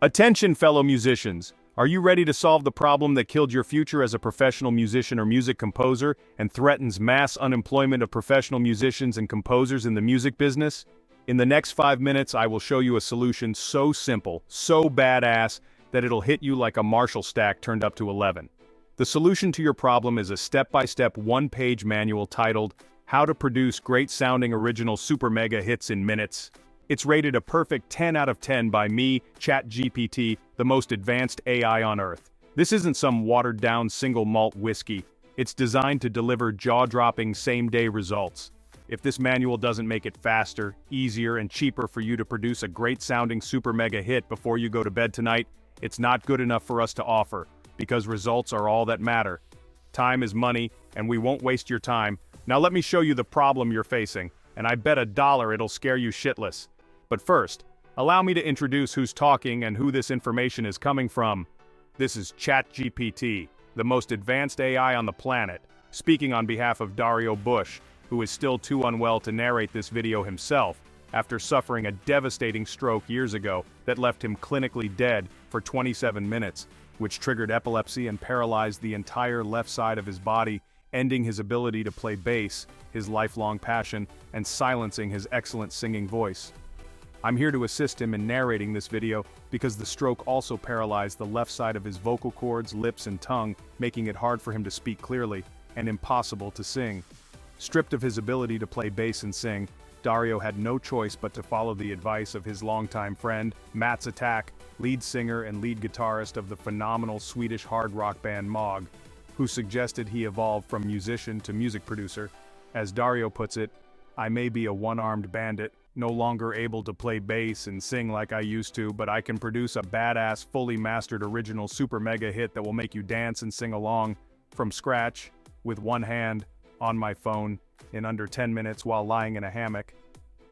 Attention, fellow musicians! Are you ready to solve the problem that killed your future as a professional musician or music composer and threatens mass unemployment of professional musicians and composers in the music business? In the next 5 minutes, I will show you a solution so simple, so badass, that it'll hit you like a Marshall stack turned up to 11. The solution to your problem is a step-by-step one-page manual titled, How to Produce Great-Sounding Original Super Mega Hits in Minutes. It's rated a perfect 10 out of 10 by me, ChatGPT, the most advanced AI on Earth. This isn't some watered-down single malt whiskey. It's designed to deliver jaw-dropping same-day results. If this manual doesn't make it faster, easier, and cheaper for you to produce a great-sounding super mega hit before you go to bed tonight, it's not good enough for us to offer, because results are all that matter. Time is money, and we won't waste your time. Now let me show you the problem you're facing, and I bet $1 it'll scare you shitless. But first, allow me to introduce who's talking and who this information is coming from. This is ChatGPT, the most advanced AI on the planet, speaking on behalf of Dario Busch, who is still too unwell to narrate this video himself, after suffering a devastating stroke years ago that left him clinically dead for 27 minutes, which triggered epilepsy and paralyzed the entire left side of his body, ending his ability to play bass, his lifelong passion, and silencing his excellent singing voice. I'm here to assist him in narrating this video because the stroke also paralyzed the left side of his vocal cords, lips, and tongue, making it hard for him to speak clearly and impossible to sing. Stripped of his ability to play bass and sing, Dario had no choice but to follow the advice of his longtime friend, Mats Attack, lead singer and lead guitarist of the phenomenal Swedish hard rock band Mog, who suggested he evolve from musician to music producer. As Dario puts it, I may be a one-armed bandit, no longer able to play bass and sing like I used to, but I can produce a badass, fully mastered original super mega hit that will make you dance and sing along from scratch, with one hand, on my phone, in under 10 minutes while lying in a hammock,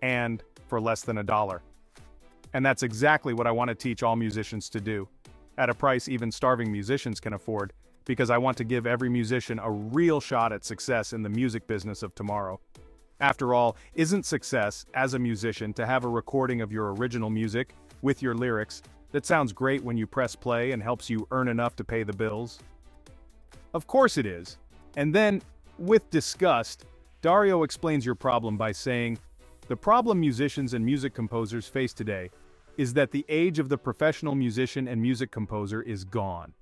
and for less than $1. And that's exactly what I want to teach all musicians to do, at a price even starving musicians can afford, because I want to give every musician a real shot at success in the music business of tomorrow. After all, isn't success, as a musician, to have a recording of your original music, with your lyrics, that sounds great when you press play and helps you earn enough to pay the bills? Of course it is. And then, with disgust, Dario explains your problem by saying, the problem musicians and music composers face today is that the age of the professional musician and music composer is gone.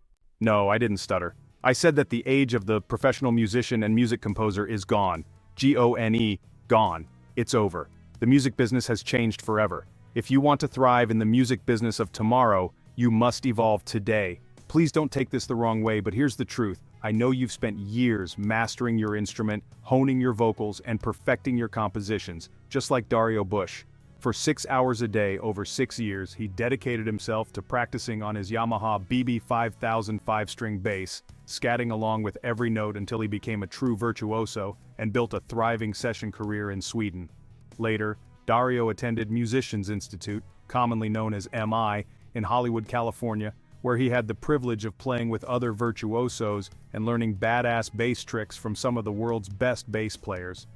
No, I didn't stutter. I said that the age of the professional musician and music composer is gone. G-O-N-E, gone. It's over. The music business has changed forever. If you want to thrive in the music business of tomorrow, you must evolve today. Please don't take this the wrong way, but here's the truth. I know you've spent years mastering your instrument, honing your vocals, and perfecting your compositions, just like Dario Busch. For 6 hours a day over 6 years, he dedicated himself to practicing on his Yamaha BB5000 5-string bass, scatting along with every note until he became a true virtuoso and built a thriving session career in Sweden. Later, Dario attended Musicians Institute, commonly known as MI, in Hollywood, California, where he had the privilege of playing with other virtuosos and learning badass bass tricks from some of the world's best bass players.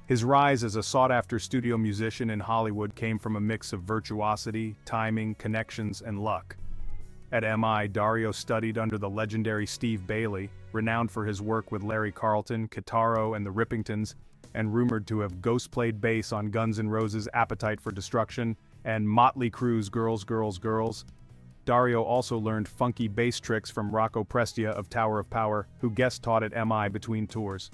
His rise as a sought-after studio musician in Hollywood came from a mix of virtuosity, timing, connections, and luck. At MI, Dario studied under the legendary Steve Bailey, renowned for his work with Larry Carlton, Kitaro, and the Rippingtons, and rumored to have ghost-played bass on Guns N' Roses' Appetite for Destruction and Motley Crue's Girls, Girls, Girls. Dario also learned funky bass tricks from Rocco Prestia of Tower of Power, who guest taught at MI between tours.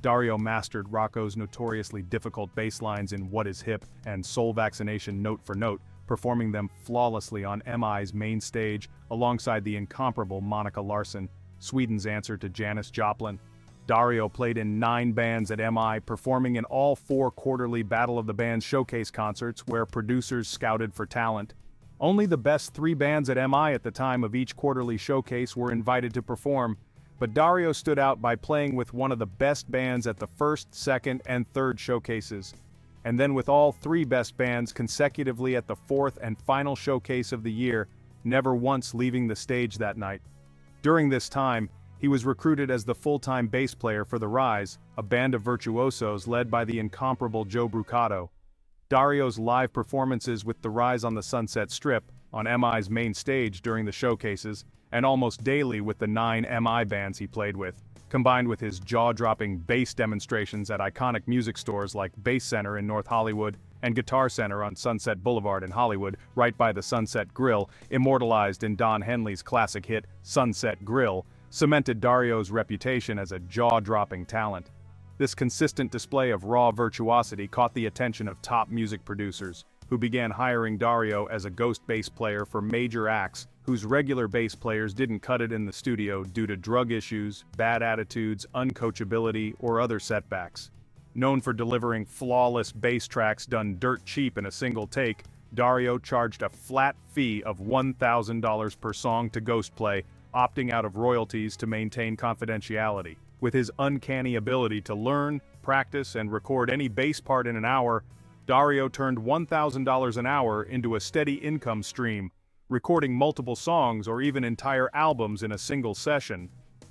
Dario mastered Rocco's notoriously difficult bass lines in What Is Hip and Soul Vaccination note for note, performing them flawlessly on MI's main stage alongside the incomparable Monica Larsson, Sweden's answer to Janis Joplin. Dario played in 9 bands at MI, performing in all 4 quarterly Battle of the Bands showcase concerts where producers scouted for talent. Only the best 3 bands at MI at the time of each quarterly showcase were invited to perform, but Dario stood out by playing with one of the best bands at the first, second, and third showcases, and then with all 3 best bands consecutively at the 4th and final showcase of the year, never once leaving the stage that night. During this time, he was recruited as the full-time bass player for The Rise, a band of virtuosos led by the incomparable Joe Brucato. Dario's live performances with The Rise on the Sunset Strip, on MI's main stage during the showcases, and almost daily with the 9 MI bands he played with, combined with his jaw-dropping bass demonstrations at iconic music stores like Bass Center in North Hollywood and Guitar Center on Sunset Boulevard in Hollywood, right by the Sunset Grill, immortalized in Don Henley's classic hit, Sunset Grill, cemented Dario's reputation as a jaw-dropping talent. This consistent display of raw virtuosity caught the attention of top music producers, who began hiring Dario as a ghost bass player for major acts whose regular bass players didn't cut it in the studio due to drug issues, bad attitudes, uncoachability, or other setbacks. Known for delivering flawless bass tracks done dirt cheap in a single take, Dario charged a flat fee of $1,000 per song to ghost play, opting out of royalties to maintain confidentiality. With his uncanny ability to learn, practice, and record any bass part in an hour, Dario turned $1,000 an hour into a steady income stream, recording multiple songs or even entire albums in a single session.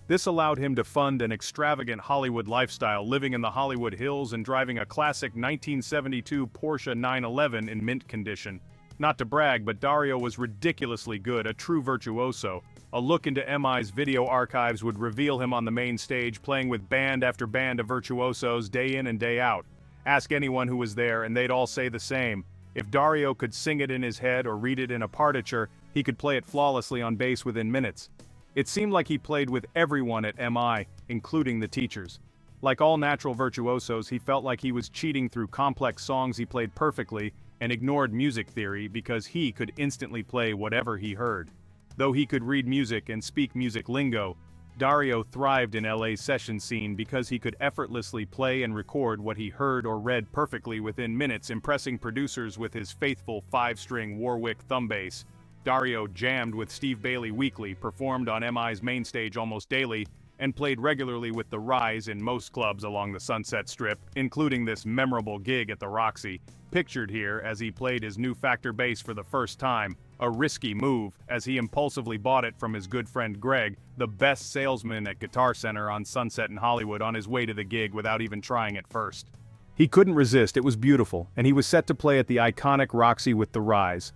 This allowed him to fund an extravagant Hollywood lifestyle, living in the Hollywood Hills and driving a classic 1972 Porsche 911 in mint condition. Not to brag, but Dario was ridiculously good, a true virtuoso. A look into MI's video archives would reveal him on the main stage playing with band after band of virtuosos day in and day out. Ask anyone who was there and they'd all say the same. If Dario could sing it in his head or read it in a partiture, he could play it flawlessly on bass within minutes. It seemed like he played with everyone at MI, including the teachers. Like all natural virtuosos, he felt like he was cheating through complex songs he played perfectly and ignored music theory because he could instantly play whatever he heard. Though he could read music and speak music lingo, Dario thrived in LA's session scene because he could effortlessly play and record what he heard or read perfectly within minutes, impressing producers with his faithful 5-string Warwick thumb bass. Dario jammed with Steve Bailey weekly, performed on MI's main stage almost daily, and played regularly with The Rise in most clubs along the Sunset Strip, including this memorable gig at the Roxy, pictured here as he played his new Factor bass for the first time, a risky move, as he impulsively bought it from his good friend Greg, the best salesman at Guitar Center on Sunset in Hollywood, on his way to the gig without even trying it first. He couldn't resist, it was beautiful, and he was set to play at the iconic Roxy with The Rise.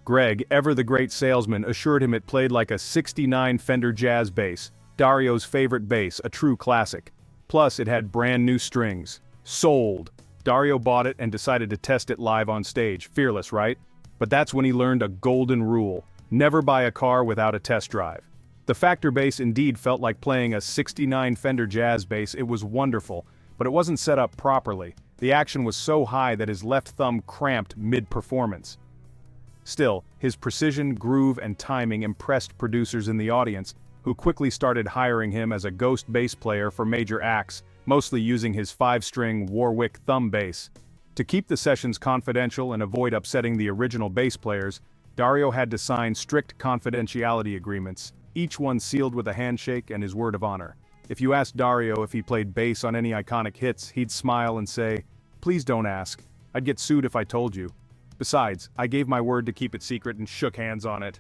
Greg, ever the great salesman, assured him it played like a '69 Fender Jazz bass, Dario's favorite bass, a true classic. Plus, it had brand new strings. Sold! Dario bought it and decided to test it live on stage. Fearless, right? But that's when he learned a golden rule: never buy a car without a test drive. The Factor bass indeed felt like playing a '69 Fender Jazz bass. It was wonderful, but it wasn't set up properly. The action was so high that his left thumb cramped mid-performance. Still, his precision, groove, and timing impressed producers in the audience, who quickly started hiring him as a ghost bass player for major acts, mostly using his 5-string Warwick thumb bass. To keep the sessions confidential and avoid upsetting the original bass players, Dario had to sign strict confidentiality agreements, each one sealed with a handshake and his word of honor. If you asked Dario if he played bass on any iconic hits, he'd smile and say, "Please don't ask. I'd get sued if I told you. Besides, I gave my word to keep it secret," and shook hands on it.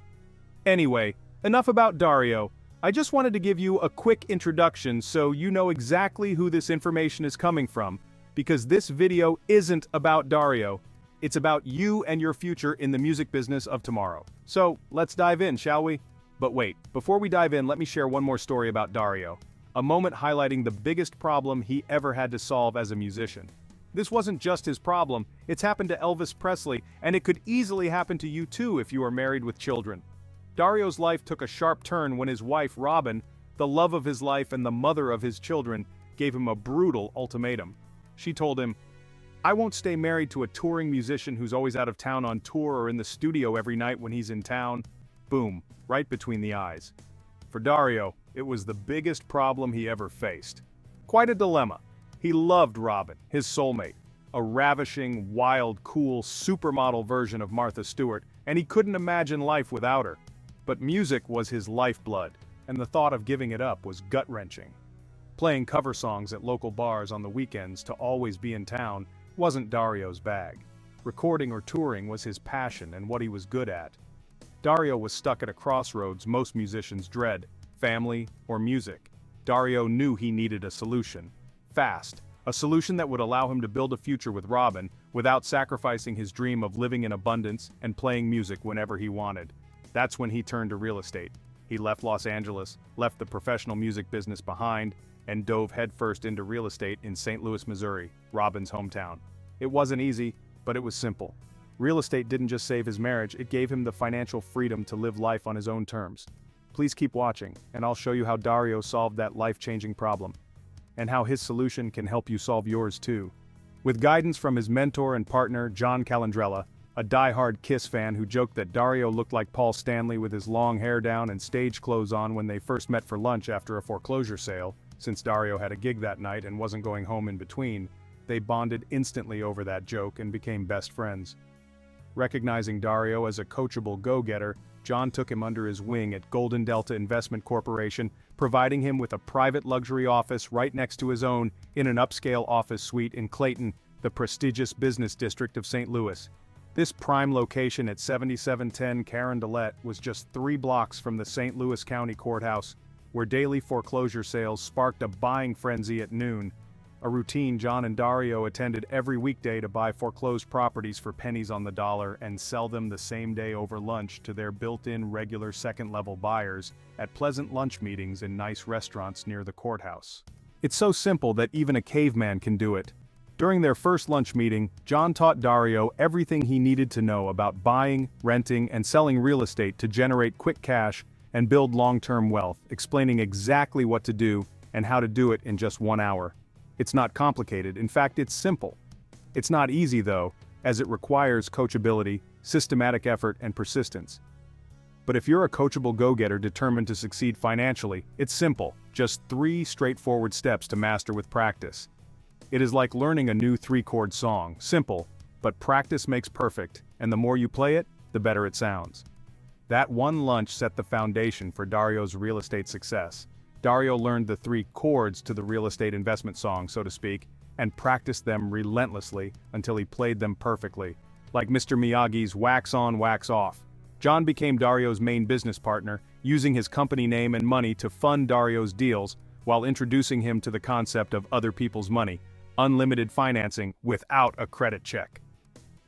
Anyway, enough about Dario. I just wanted to give you a quick introduction so you know exactly who this information is coming from, because this video isn't about Dario. It's about you and your future in the music business of tomorrow. So, let's dive in, shall we? But wait, before we dive in, let me share one more story about Dario. A moment highlighting the biggest problem he ever had to solve as a musician. This wasn't just his problem, it's happened to Elvis Presley, and it could easily happen to you too if you are married with children. Dario's life took a sharp turn when his wife, Robin, the love of his life and the mother of his children, gave him a brutal ultimatum. She told him, "I won't stay married to a touring musician who's always out of town on tour or in the studio every night when he's in town." Boom, right between the eyes. For Dario, it was the biggest problem he ever faced. Quite a dilemma. He loved Robin, his soulmate, a ravishing, wild, cool, supermodel version of Martha Stewart, and he couldn't imagine life without her. But music was his lifeblood, and the thought of giving it up was gut-wrenching. Playing cover songs at local bars on the weekends to always be in town wasn't Dario's bag. Recording or touring was his passion and what he was good at. Dario was stuck at a crossroads most musicians dread: family or music. Dario knew he needed a solution. Fast. A solution that would allow him to build a future with Robin, without sacrificing his dream of living in abundance and playing music whenever he wanted. That's when he turned to real estate. He left Los Angeles, left the professional music business behind, and dove headfirst into real estate in St. Louis, Missouri, Robin's hometown. It wasn't easy, but it was simple. Real estate didn't just save his marriage, it gave him the financial freedom to live life on his own terms. Please keep watching, and I'll show you how Dario solved that life-changing problem, and how his solution can help you solve yours too. With guidance from his mentor and partner, John Calandrella, a die-hard Kiss fan who joked that Dario looked like Paul Stanley with his long hair down and stage clothes on when they first met for lunch after a foreclosure sale. Since Dario had a gig that night and wasn't going home in between, they bonded instantly over that joke and became best friends. Recognizing Dario as a coachable go-getter, John took him under his wing at Golden Delta Investment Corporation, providing him with a private luxury office right next to his own in an upscale office suite in Clayton, the prestigious business district of St. Louis. This prime location at 7710 Carondelet was just 3 blocks from the St. Louis County Courthouse, where daily foreclosure sales sparked a buying frenzy at noon, a routine John and Dario attended every weekday to buy foreclosed properties for pennies on the dollar and sell them the same day over lunch to their built-in regular second-level buyers at pleasant lunch meetings in nice restaurants near the courthouse. It's so simple that even a caveman can do it. During their first lunch meeting, John taught Dario everything he needed to know about buying, renting, and selling real estate to generate quick cash and build long-term wealth, explaining exactly what to do and how to do it in just 1 hour. It's not complicated, in fact it's simple. It's not easy though, as it requires coachability, systematic effort, and persistence. But if you're a coachable go-getter determined to succeed financially, it's simple, just 3 straightforward steps to master with practice. It is like learning a new 3-chord song, simple, but practice makes perfect, and the more you play it, the better it sounds. That one lunch set the foundation for Dario's real estate success. Dario learned the 3 chords to the real estate investment song, so to speak, and practiced them relentlessly until he played them perfectly, like Mr. Miyagi's wax on, wax off. John became Dario's main business partner, using his company name and money to fund Dario's deals, while introducing him to the concept of other people's money, unlimited financing without a credit check.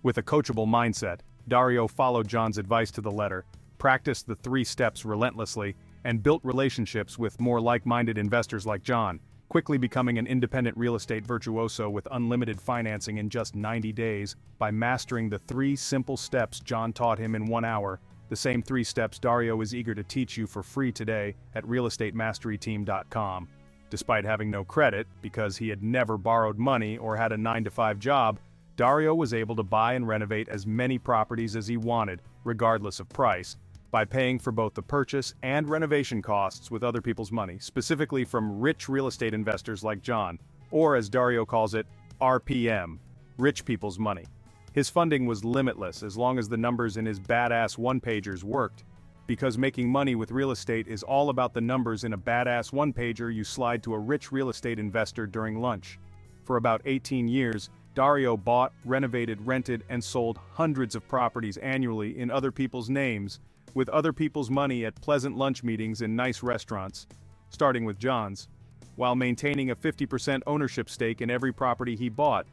With a coachable mindset, Dario followed John's advice to the letter, practiced the 3 steps relentlessly, and built relationships with more like-minded investors like John, quickly becoming an independent real estate virtuoso with unlimited financing in just 90 days by mastering the 3 simple steps John taught him in 1 hour, the same 3 steps Dario is eager to teach you for free today at realestatemasteri.com. Despite having no credit, because he had never borrowed money or had a 9-to-5 job, Dario was able to buy and renovate as many properties as he wanted, regardless of price, by paying for both the purchase and renovation costs with other people's money, specifically from rich real estate investors like John, or as Dario calls it, RPM, rich people's money. His funding was limitless as long as the numbers in his badass one-pagers worked, because making money with real estate is all about the numbers in a badass one-pager you slide to a rich real estate investor during lunch. For about 18 years, Dario bought, renovated, rented, and sold hundreds of properties annually in other people's names, with other people's money at pleasant lunch meetings in nice restaurants, starting with John's, while maintaining a 50% ownership stake in every property he bought,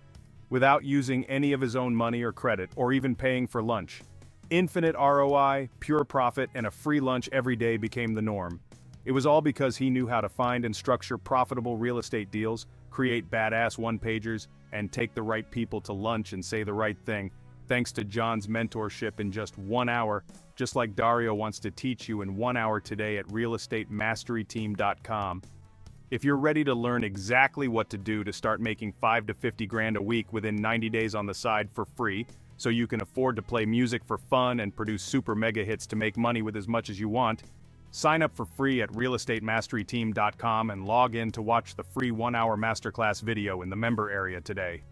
without using any of his own money or credit, or even paying for lunch. Infinite ROI, pure profit, and a free lunch every day became the norm. It was all because he knew how to find and structure profitable real estate deals, create badass one-pagers, and take the right people to lunch and say the right thing, thanks to John's mentorship in just 1 hour, just like Dario wants to teach you in 1 hour today at realestatemasteri.com. If you're ready to learn exactly what to do to start making 5 to 50 grand a week within 90 days on the side for free, so you can afford to play music for fun and produce super mega hits to make money with as much as you want, sign up for free at realestatemasteri.com and log in to watch the free 1-hour masterclass video in the member area today.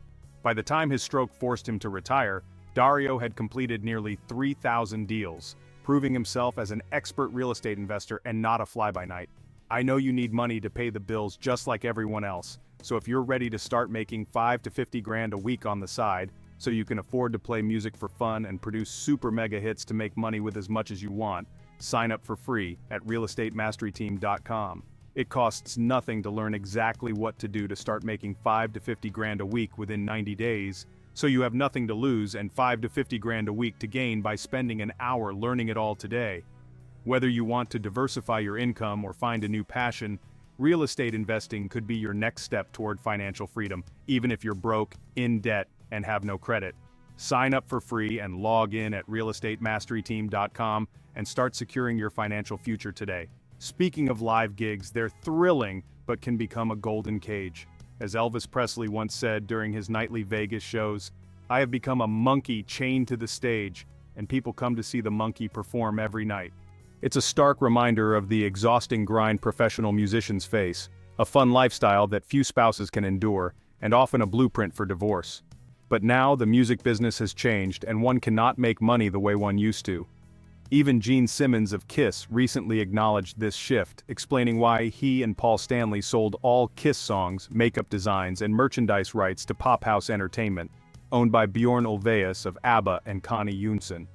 By the time his stroke forced him to retire, Dario had completed nearly 3,000 deals, proving himself as an expert real estate investor and not a fly-by-night. I know you need money to pay the bills just like everyone else, so if you're ready to start making 5 to 50 grand a week on the side, so you can afford to play music for fun and produce super mega hits to make money with as much as you want, sign up for free at realestatemasteri.com. It costs nothing to learn exactly what to do to start making 5 to 50 grand a week within 90 days, So you have nothing to lose and 5 to 50 grand a week to gain by spending an hour learning it all today. Whether you want to diversify your income or find a new passion, real estate investing could be your next step toward financial freedom, even if you're broke, in debt, and have no credit. Sign up for free and log in at realestatemasteryteam.com and start securing your financial future today. Speaking of live gigs, they're thrilling, but can become a golden cage. As Elvis Presley once said during his nightly Vegas shows, "I have become a monkey chained to the stage, and people come to see the monkey perform every night." It's a stark reminder of the exhausting grind professional musicians face, a fun lifestyle that few spouses can endure, and often a blueprint for divorce. But now the music business has changed and one cannot make money the way one used to. Even Gene Simmons of Kiss recently acknowledged this shift, explaining why he and Paul Stanley sold all Kiss songs, makeup designs, and merchandise rights to Pop House Entertainment, owned by Bjorn Ulvaeus of ABBA and Connie Johnson.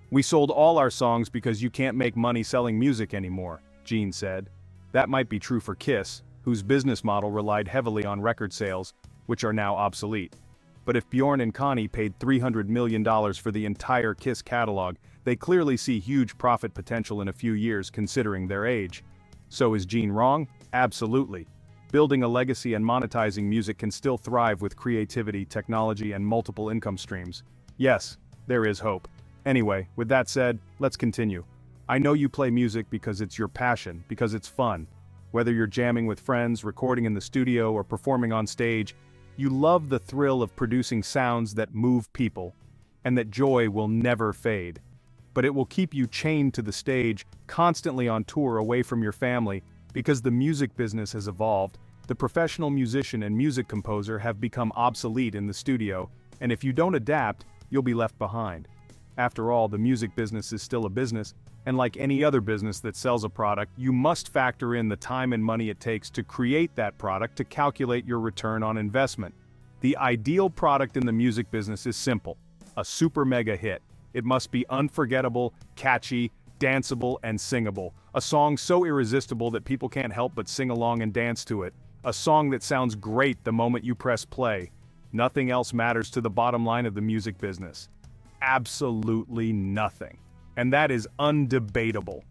"We sold all our songs because you can't make money selling music anymore," Gene said. That might be true for Kiss, whose business model relied heavily on record sales, which are now obsolete. But if Bjorn and Connie paid $300 million for the entire Kiss catalog, they clearly see huge profit potential in a few years considering their age. So is Gene wrong? Absolutely. Building a legacy and monetizing music can still thrive with creativity, technology, and multiple income streams. Yes, there is hope. Anyway, with that said, let's continue. I know you play music because it's your passion, because it's fun. Whether you're jamming with friends, recording in the studio, or performing on stage, you love the thrill of producing sounds that move people, and that joy will never fade. But it will keep you chained to the stage, constantly on tour away from your family, because the music business has evolved. The professional musician and music composer have become obsolete in the studio, and if you don't adapt, you'll be left behind. After all, the music business is still a business, and like any other business that sells a product, you must factor in the time and money it takes to create that product to calculate your return on investment. The ideal product in the music business is simple: a super mega hit. It must be unforgettable, catchy, danceable, and singable. A song so irresistible that people can't help but sing along and dance to it. A song that sounds great the moment you press play. Nothing else matters to the bottom line of the music business. Absolutely nothing. And that is undebatable.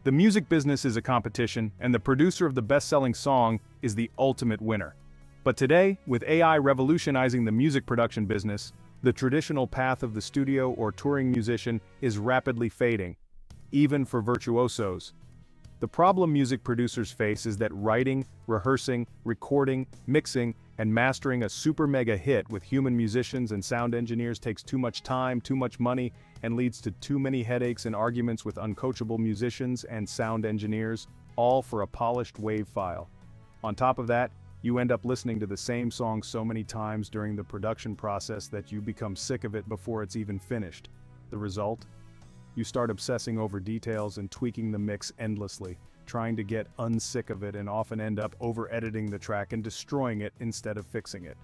The music business is a competition, and the producer of the best-selling song is the ultimate winner. But today, with AI revolutionizing the music production business, the traditional path of the studio or touring musician is rapidly fading, even for virtuosos. The problem music producers face is that writing, rehearsing, recording, mixing, and mastering a super mega hit with human musicians and sound engineers takes too much time, too much money, and leads to too many headaches and arguments with uncoachable musicians and sound engineers, all for a polished WAV file. On top of that, you end up listening to the same song so many times during the production process that you become sick of it before it's even finished. The result? You start obsessing over details and tweaking the mix endlessly, trying to get unsick of it, and often end up over-editing the track and destroying it instead of fixing it.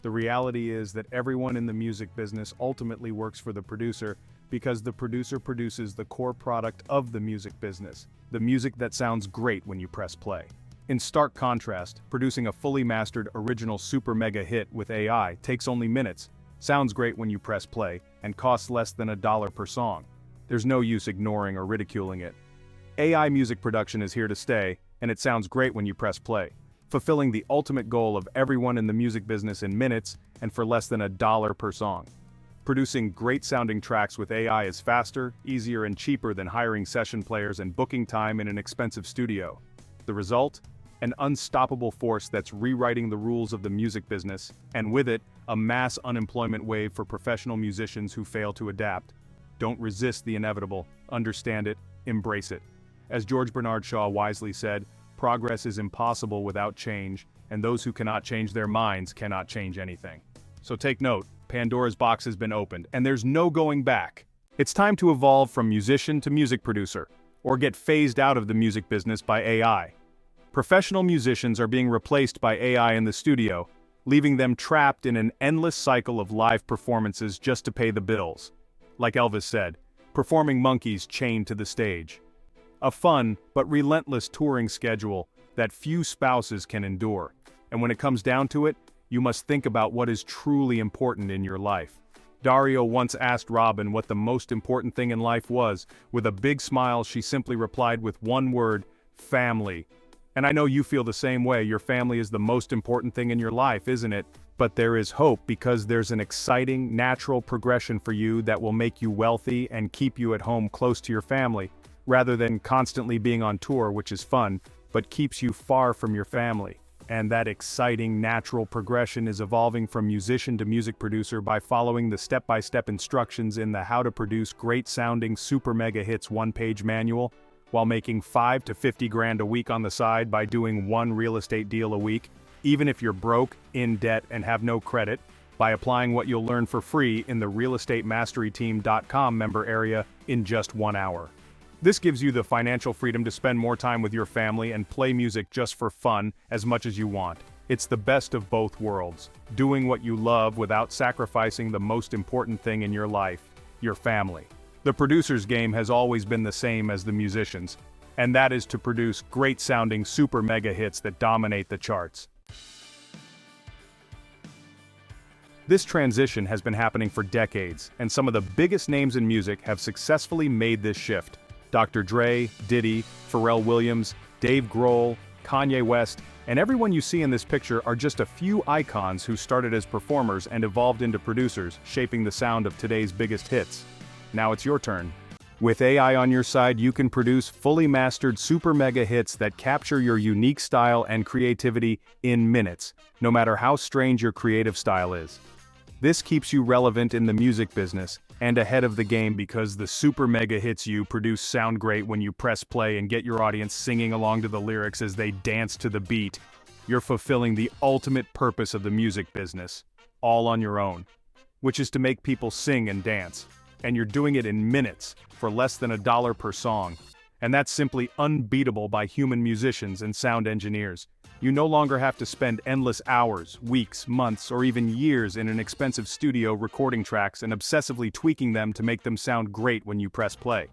The reality is that everyone in the music business ultimately works for the producer because the producer produces the core product of the music business, the music that sounds great when you press play. In stark contrast, producing a fully mastered original super mega hit with AI takes only minutes, sounds great when you press play, and costs less than $1 per song. There's no use ignoring or ridiculing it. AI music production is here to stay, and it sounds great when you press play, fulfilling the ultimate goal of everyone in the music business in minutes and for less than $1 per song. Producing great-sounding tracks with AI is faster, easier, and cheaper than hiring session players and booking time in an expensive studio. The result? An unstoppable force that's rewriting the rules of the music business, and with it, a mass unemployment wave for professional musicians who fail to adapt. Don't resist the inevitable, understand it, embrace it. As George Bernard Shaw wisely said, progress is impossible without change, and those who cannot change their minds cannot change anything. So take note, Pandora's box has been opened, and there's no going back. It's time to evolve from musician to music producer, or get phased out of the music business by AI. Professional musicians are being replaced by AI in the studio, leaving them trapped in an endless cycle of live performances just to pay the bills. Like Elvis said, performing monkeys chained to the stage. A fun but relentless touring schedule that few spouses can endure. And when it comes down to it, you must think about what is truly important in your life. Dario once asked Robin what the most important thing in life was. With a big smile, she simply replied with one word: family. And I know you feel the same way. Your family is the most important thing in your life, isn't it? But there is hope, because there's an exciting, natural progression for you that will make you wealthy and keep you at home close to your family, rather than constantly being on tour, which is fun, but keeps you far from your family. And that exciting, natural progression is evolving from musician to music producer by following the step-by-step instructions in the How to Produce Great-Sounding Super Mega Hits one-page manual, while making 5 to 50 grand a week on the side by doing one real estate deal a week, even if you're broke, in debt, and have no credit, by applying what you'll learn for free in the realestatemasteryteam.com member area in just 1 hour. This gives you the financial freedom to spend more time with your family and play music just for fun as much as you want. It's the best of both worlds, doing what you love without sacrificing the most important thing in your life, your family. The producer's game has always been the same as the musician's, and that is to produce great-sounding super mega hits that dominate the charts. This transition has been happening for decades, and some of the biggest names in music have successfully made this shift. Dr. Dre, Diddy, Pharrell Williams, Dave Grohl, Kanye West, and everyone you see in this picture are just a few icons who started as performers and evolved into producers, shaping the sound of today's biggest hits. Now it's your turn. With AI on your side, you can produce fully mastered super mega hits that capture your unique style and creativity in minutes, no matter how strange your creative style is. This keeps you relevant in the music business and ahead of the game, because the super mega hits you produce sound great when you press play and get your audience singing along to the lyrics as they dance to the beat. You're fulfilling the ultimate purpose of the music business, all on your own, which is to make people sing and dance. And you're doing it in minutes for less than $1 per song. And that's simply unbeatable by human musicians and sound engineers. You no longer have to spend endless hours, weeks, months, or even years in an expensive studio recording tracks and obsessively tweaking them to make them sound great when you press play.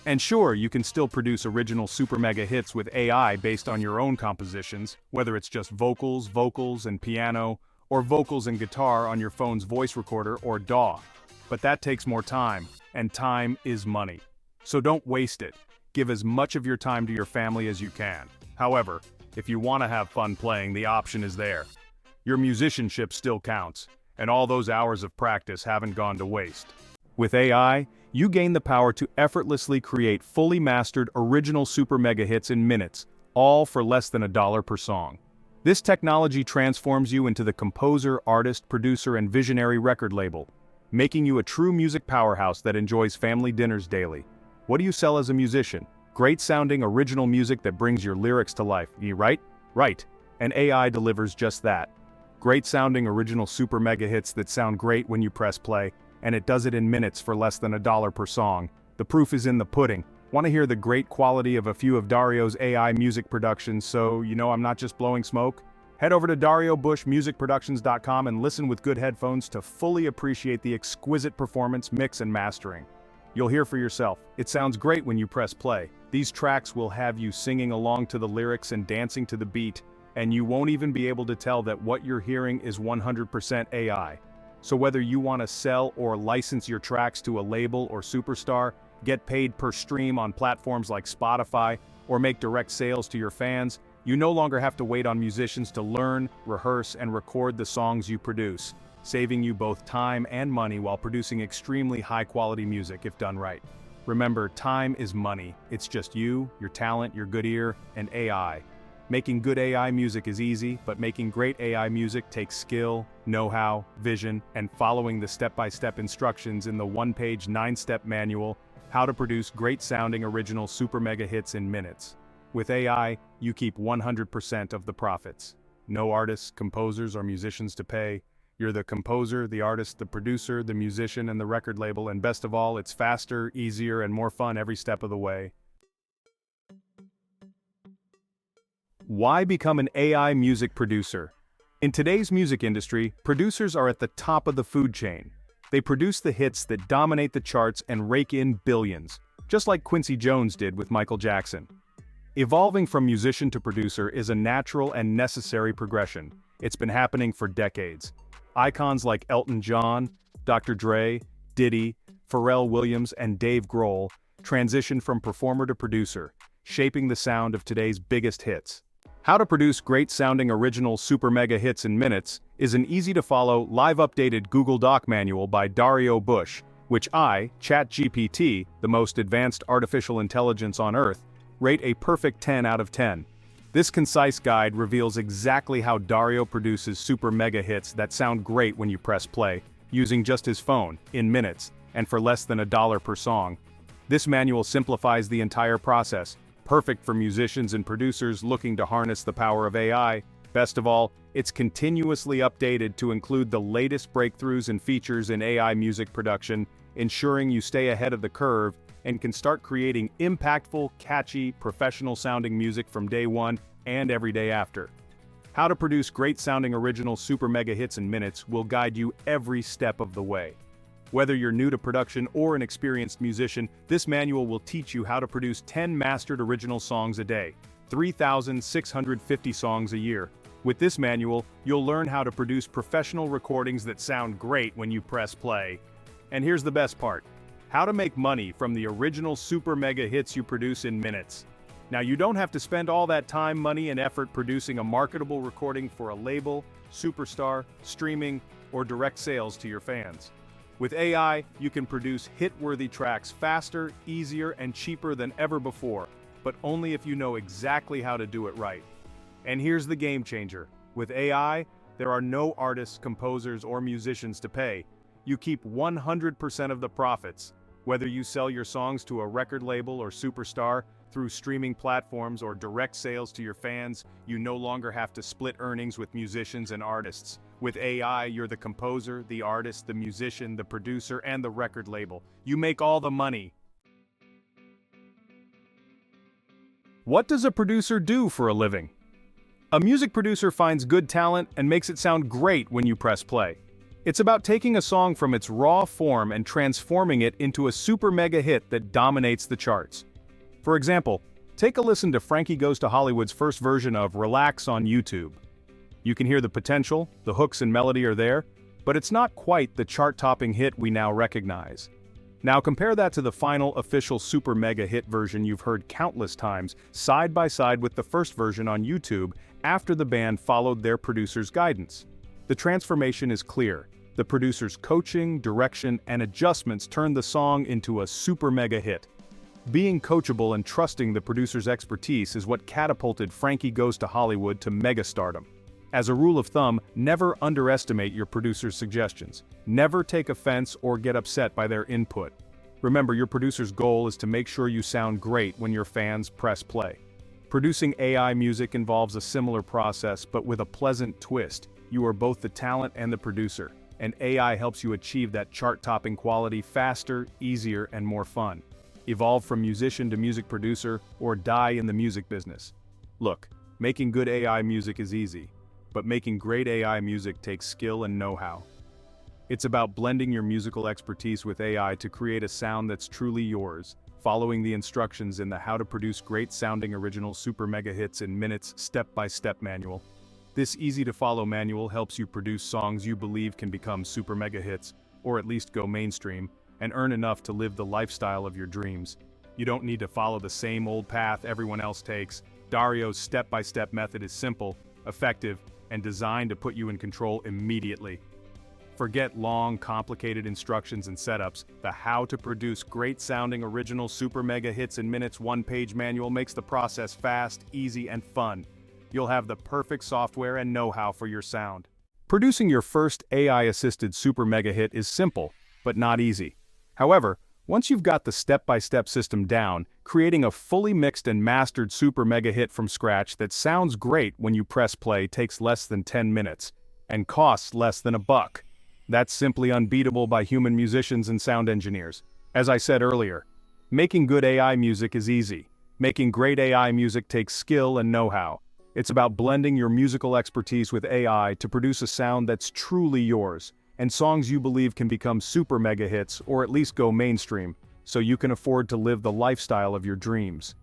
And sure, you can still produce original super mega hits with AI based on your own compositions, whether it's just vocals and piano, or vocals and guitar on your phone's voice recorder or DAW. But that takes more time, and time is money. So don't waste it. Give as much of your time to your family as you can. However, if you want to have fun playing, the option is there. Your musicianship still counts, and all those hours of practice haven't gone to waste. With AI, you gain the power to effortlessly create fully mastered original super mega hits in minutes, all for less than $1 per song. This technology transforms you into the composer, artist, producer, and visionary record label, making you a true music powerhouse that enjoys family dinners daily. What do you sell as a musician? Great-sounding original music that brings your lyrics to life, right? Right. And AI delivers just that. Great-sounding original super mega hits that sound great when you press play, and it does it in minutes for less than $1 per song. The proof is in the pudding. Want to hear the great quality of a few of Dario's AI music productions so you know I'm not just blowing smoke? Head over to DarioBuschMusicProductions.com and listen with good headphones to fully appreciate the exquisite performance, mix, and mastering. You'll hear for yourself. It sounds great when you press play. These tracks will have you singing along to the lyrics and dancing to the beat, and you won't even be able to tell that what you're hearing is 100% AI. So whether you want to sell or license your tracks to a label or superstar, get paid per stream on platforms like Spotify, or make direct sales to your fans, you no longer have to wait on musicians to learn, rehearse, and record the songs you produce, saving you both time and money while producing extremely high-quality music if done right. Remember, time is money. It's just you, your talent, your good ear, and AI. Making good AI music is easy, but making great AI music takes skill, know-how, vision, and following the step-by-step instructions in the one-page 9-step manual, How to Produce Great-Sounding Original Super Mega Hits in Minutes. With AI, you keep 100% of the profits. No artists, composers, or musicians to pay. You're the composer, the artist, the producer, the musician, and the record label, and best of all, it's faster, easier, and more fun every step of the way. Why become an AI music producer? In today's music industry, producers are at the top of the food chain. They produce the hits that dominate the charts and rake in billions, just like Quincy Jones did with Michael Jackson. Evolving from musician to producer is a natural and necessary progression. It's been happening for decades. Icons like Elton John, Dr. Dre, Diddy, Pharrell Williams, and Dave Grohl transitioned from performer to producer, shaping the sound of today's biggest hits. How to produce great-sounding original super mega hits in minutes is an easy-to-follow, live-updated Google Doc manual by Dario Busch, which I, ChatGPT, the most advanced artificial intelligence on Earth, rate a perfect 10 out of 10. This concise guide reveals exactly how Dario produces super mega hits that sound great when you press play, using just his phone, in minutes, and for less than $1 per song. This manual simplifies the entire process, perfect for musicians and producers looking to harness the power of AI. Best of all, it's continuously updated to include the latest breakthroughs and features in AI music production, ensuring you stay ahead of the curve and can start creating impactful, catchy, professional-sounding music from day one and every day after. How to produce great-sounding original super mega hits in minutes will guide you every step of the way. Whether you're new to production or an experienced musician, this manual will teach you how to produce 10 mastered original songs a day, 3,650 songs a year. With this manual, you'll learn how to produce professional recordings that sound great when you press play. And here's the best part: how to make money from the original super mega hits you produce in minutes. Now, you don't have to spend all that time, money, and effort producing a marketable recording for a label, superstar, streaming, or direct sales to your fans. With AI, you can produce hit-worthy tracks faster, easier, and cheaper than ever before, but only if you know exactly how to do it right. And here's the game changer: with AI, there are no artists, composers, or musicians to pay. You keep 100% of the profits. Whether you sell your songs to a record label or superstar, through streaming platforms, or direct sales to your fans, you no longer have to split earnings with musicians and artists. With AI, you're the composer, the artist, the musician, the producer, and the record label. You make all the money. What does a producer do for a living? A music producer finds good talent and makes it sound great when you press play. It's about taking a song from its raw form and transforming it into a super mega hit that dominates the charts. For example, take a listen to Frankie Goes to Hollywood's first version of Relax on YouTube. You can hear the potential, the hooks and melody are there, but it's not quite the chart-topping hit we now recognize. Now compare that to the final official super mega hit version you've heard countless times, side by side with the first version on YouTube after the band followed their producer's guidance. The transformation is clear. The producer's coaching, direction, and adjustments turned the song into a super mega hit. Being coachable and trusting the producer's expertise is what catapulted Frankie Goes to Hollywood to megastardom. As a rule of thumb, never underestimate your producer's suggestions. Never take offense or get upset by their input. Remember, your producer's goal is to make sure you sound great when your fans press play. Producing AI music involves a similar process, but with a pleasant twist. You are both the talent and the producer, and AI helps you achieve that chart-topping quality faster, easier, and more fun. Evolve from musician to music producer, or die in the music business. Look, making good AI music is easy, but making great AI music takes skill and know-how. It's about blending your musical expertise with AI to create a sound that's truly yours, following the instructions in the How to Produce Great-Sounding Original Super Mega Hits in Minutes step-by-step manual. This easy-to-follow manual helps you produce songs you believe can become super mega hits, or at least go mainstream, and earn enough to live the lifestyle of your dreams. You don't need to follow the same old path everyone else takes. Dario's step-by-step method is simple, effective, and designed to put you in control immediately. Forget long, complicated instructions and setups. The How to Produce Great-Sounding Original Super Mega Hits in Minutes one-page manual makes the process fast, easy, and fun. You'll have the perfect software and know-how for your sound. Producing your first AI-assisted super mega hit is simple, but not easy. However, once you've got the step-by-step system down, creating a fully mixed and mastered super mega hit from scratch that sounds great when you press play takes less than 10 minutes, and costs less than $1. That's simply unbeatable by human musicians and sound engineers. As I said earlier, making good AI music is easy. Making great AI music takes skill and know-how. It's about blending your musical expertise with AI to produce a sound that's truly yours, and songs you believe can become super mega hits or at least go mainstream, so you can afford to live the lifestyle of your dreams.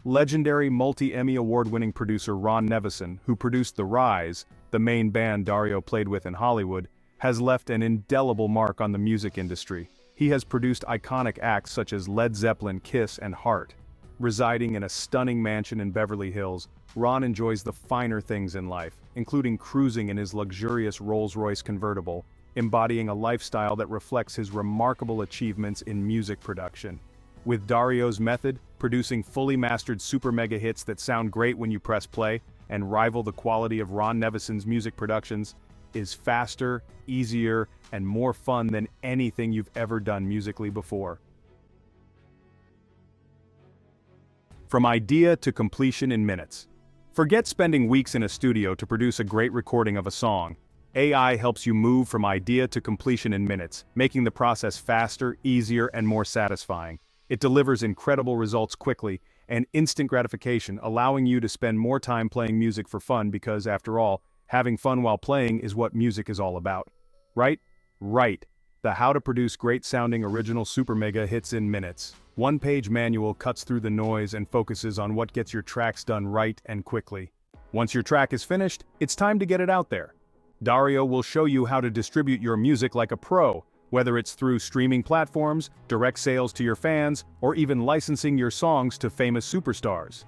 Legendary multi-Emmy award-winning producer Ron Nevison, who produced The Rise, the main band Dario played with in Hollywood, has left an indelible mark on the music industry. He has produced iconic acts such as Led Zeppelin, Kiss, and Heart. Residing in a stunning mansion in Beverly Hills, Ron enjoys the finer things in life, including cruising in his luxurious Rolls-Royce convertible, embodying a lifestyle that reflects his remarkable achievements in music production. With Dario's method, producing fully mastered super mega hits that sound great when you press play and rival the quality of Ron Nevison's music productions, is faster, easier, and more fun than anything you've ever done musically before. From idea to completion in minutes. Forget spending weeks in a studio to produce a great recording of a song. AI helps you move from idea to completion in minutes, making the process faster, easier, and more satisfying. It delivers incredible results quickly and instant gratification, allowing you to spend more time playing music for fun because, after all, having fun while playing is what music is all about. Right? Right. The How to Produce Great Sounding Original Super Mega Hits in Minutes. One-page manual cuts through the noise and focuses on what gets your tracks done right and quickly. Once your track is finished, it's time to get it out there. Dario will show you how to distribute your music like a pro, whether it's through streaming platforms, direct sales to your fans, or even licensing your songs to famous superstars.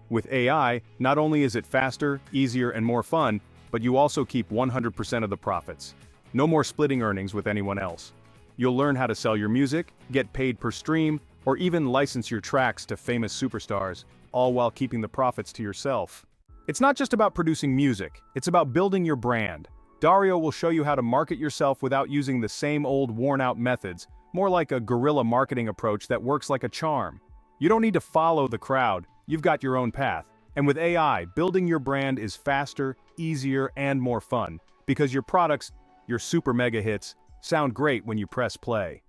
With AI, not only is it faster, easier, and more fun, but you also keep 100% of the profits. No more splitting earnings with anyone else. You'll learn how to sell your music, get paid per stream, or even license your tracks to famous superstars, all while keeping the profits to yourself. It's not just about producing music, it's about building your brand. Dario will show you how to market yourself without using the same old worn-out methods, more like a guerrilla marketing approach that works like a charm. You don't need to follow the crowd, you've got your own path. And with AI, building your brand is faster, easier, and more fun, because your products, your super mega hits, sound great when you press play.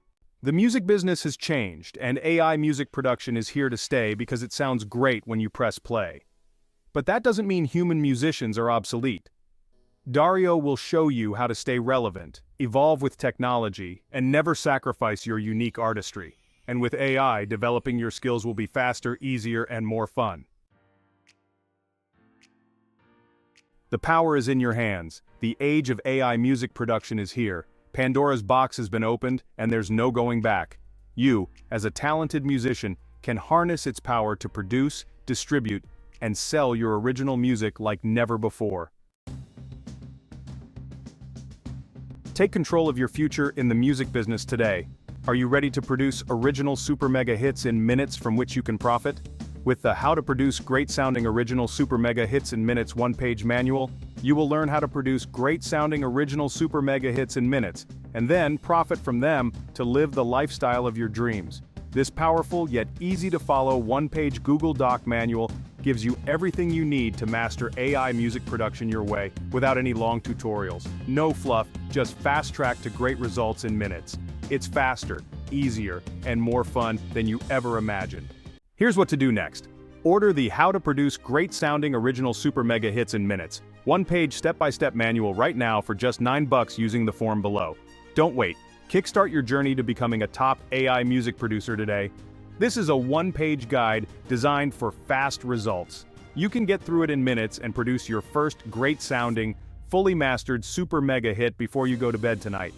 The music business has changed, and AI music production is here to stay because it sounds great when you press play. But that doesn't mean human musicians are obsolete. Dario will show you how to stay relevant, evolve with technology, and never sacrifice your unique artistry. And with AI, developing your skills will be faster, easier, and more fun. The power is in your hands. The age of AI music production is here. Pandora's box has been opened, and there's no going back. You, as a talented musician, can harness its power to produce, distribute, and sell your original music like never before. Take control of your future in the music business today. Are you ready to produce original super mega hits in minutes from which you can profit? With the How to Produce Great Sounding Original Super Mega Hits in Minutes one-page manual, you will learn how to produce great sounding original super mega hits in minutes, and then profit from them to live the lifestyle of your dreams. This powerful yet easy to follow one-page Google Doc manual gives you everything you need to master AI music production your way without any long tutorials. No fluff, just fast track to great results in minutes. It's faster, easier, and more fun than you ever imagined. Here's what to do next. Order the How to Produce Great Sounding Original Super Mega Hits in Minutes one-page step-by-step manual right now for just $9 using the form below. Don't wait. Kickstart your journey to becoming a top AI music producer today. This is a one-page guide designed for fast results. You can get through it in minutes and produce your first great-sounding, fully mastered super mega hit before you go to bed tonight.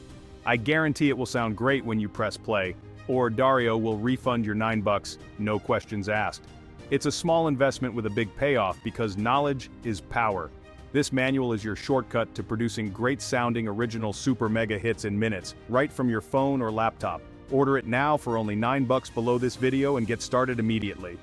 I guarantee it will sound great when you press play, or Dario will refund your $9, no questions asked. It's a small investment with a big payoff because knowledge is power. This manual is your shortcut to producing great-sounding original super mega hits in minutes, right from your phone or laptop. Order it now for only $9 below this video and get started immediately.